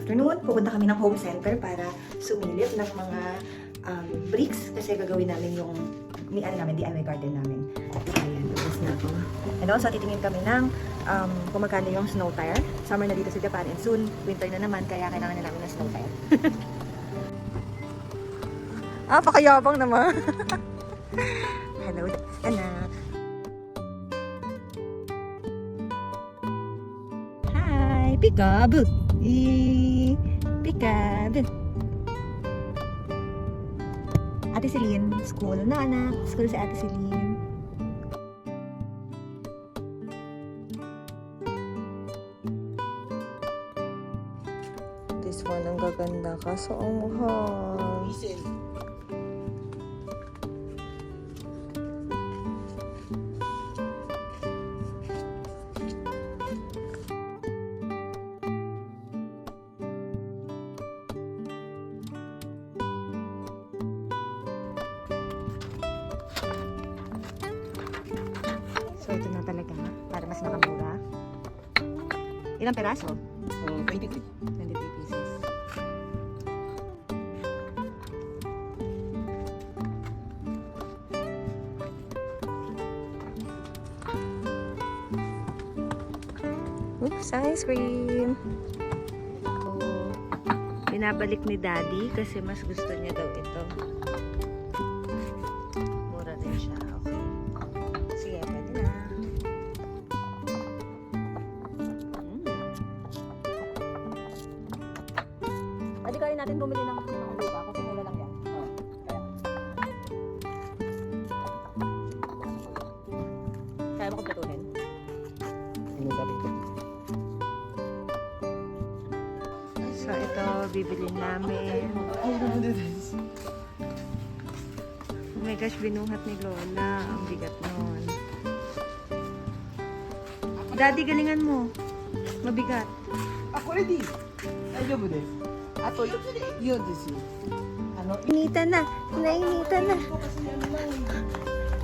afternoon, pupunta kami ng home center para sumilip ng mga bricks kasi gagawin namin yung DIY garden namin. Ayan, tapos na ako. And also, titingin kami ng kung magkano yung snow tire. Summer na dito sa Japan and soon, winter na naman, kaya kailangan na namin ng snow tire. Pakayabang naman. Hello, anak. Hi, peekaboo. Peekaboo. Ate Celine, school na anak. School si Ate Celine. This one ang gaganda ka sa umuhan. So, ito na talaga, para mas nakamura. Ilang peraso? 23. 23 pieces. Oops, ice cream! Oh, binabalik ni Daddy kasi mas gusto niya daw ito. Mura din siya. Okay. Sige, pwede na. Pwede kaya natin bumili ng lupa kasi mula lang yan. Kaya mo kumpletuhin? Ano sabi ko? So, ito, bibili namin. Oh my gosh, binuhat ni Lola. Ang bigat nun. Daddy, galingan mo. Mabigat. これでいい。大丈夫です。あと4ですよ。Inita na. Nainita na.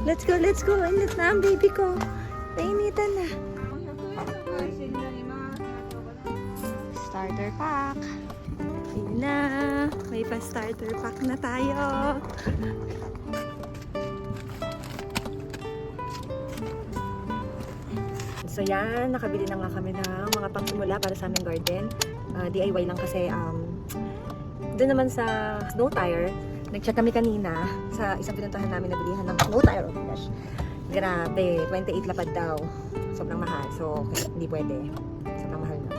Let's go, let's go. Init na ang baby ko. Nainita na. Starter pack. Yun na. May pa-starter pack na tayo. So yan, nakabili na nga kami ng mga pangsimula para sa aming garden. DIY lang kasi doon naman sa snow tire, nag-check kami kanina sa isang pinuntahan namin na bilihan ng snow tire. Oh my gosh. Grabe, 28 lapad daw. Sobrang mahal. So, hindi pwede. Sobrang mahal na.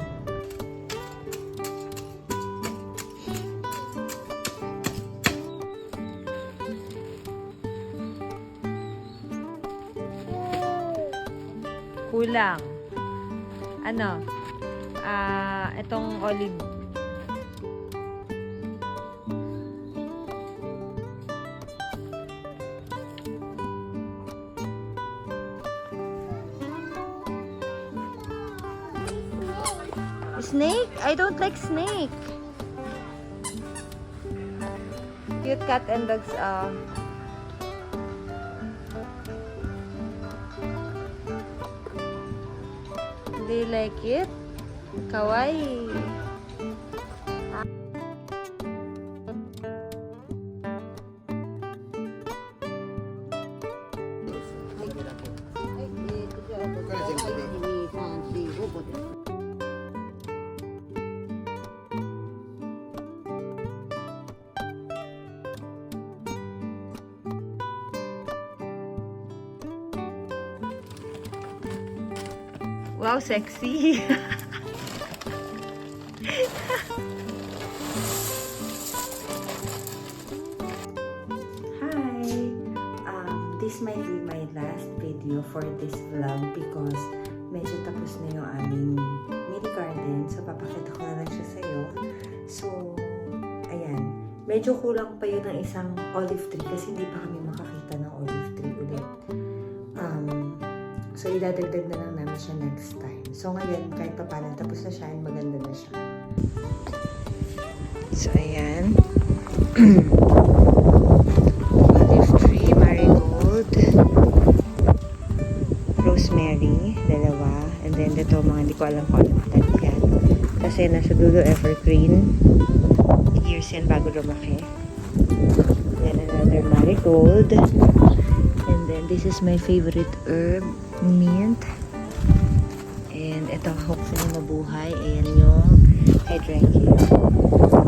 Kulang. Ano? Itong olive. Snake? I don't like snake. Cute cat and dogs. Do you like it? Kawaii. Wow, sexy. Hi. This might be my last video for this vlog because medyo tapos na yung aming mini garden. So, papakita ko na lang siya sa'yo. So, ayan. Medyo kulang pa yun ng isang olive tree kasi hindi pa kami makakita ng olive tree ulit. So, idadagdag na lang namin siya next time. So, ngayon, kahit pa paano, tapos na siya and maganda na siya. So, ayan. Olive tree, marigold, rosemary, dalawa. And then, dito, mga hindi ko alam kung ano yan. Kasi nasa dulo evergreen. Years yan bago lumaki. Then another marigold. And then this is my favorite herb, mint. And ito, hopefully mabuhay. Ayan yung hydrangea.